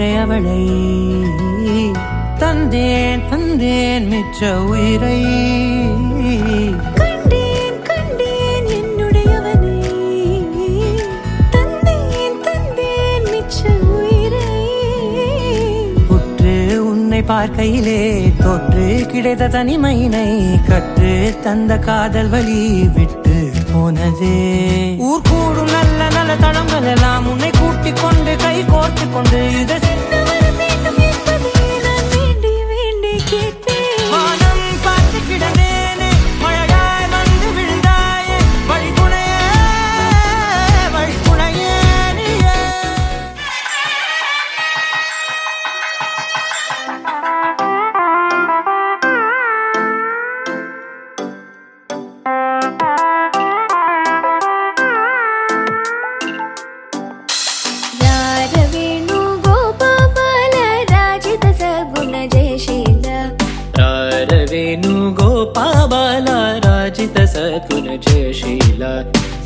என்னுடையவளை தந்தேன் தந்தேன் மிச்ச உயிரை கண்டேன் கண்டேன் என்னுடையவனை தந்தேன் தந்தேன் மிச்ச உயிரை உற்று உன்னை பார்க்கையிலே தொற்று கிடைத்த தனிமையினை கற்று தந்த காதல் வழி விட்டு போனதே ஊர் கூடும் நல்ல நல்ல தளங்கள் எல்லாம் உன்னை கூட்டிக் கொண்டு கை கோர்த்து கொண்டு இதை ವೇಣುಗೋಪಾಲ ರಾಜಿತ ಸದ್ಗುಣ ಜಯಶೀಲ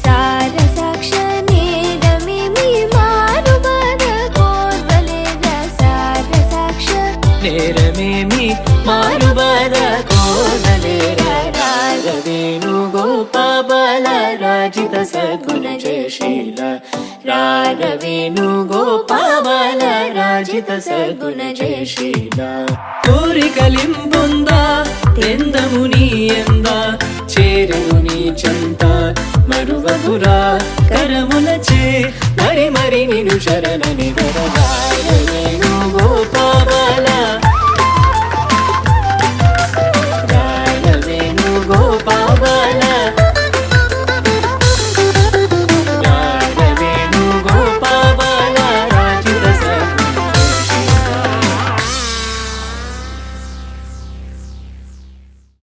ಸಾರ ಸಾಕ್ಷ ನೇರಮಿ ಮಾರುಬದ ಕೋರ್ವಲೇರ ಸಾರ ಸಾಕ್ಷ ನೇರಮೇಮಿ ಮಾರುಬದ ಕೋರ್ವಲೇರ ರಾಗ ವೇಣುಗೋಪಾಲ ರಾಜಿತ ಸದ್ಗುಣ ಜಯಶೀಲ ರಾಗ ವೇಣುಗೋಪಾಲ ರಾಜಿತ ಸದ್ಗುಣ ಜಯಶೀಲ కోరికలింబొంద తెందముని ఎంద చేరును నీ చెంత మరువదురా కరములచే మరి మరి నిను శరణని వరదాయ వేణుగోపాల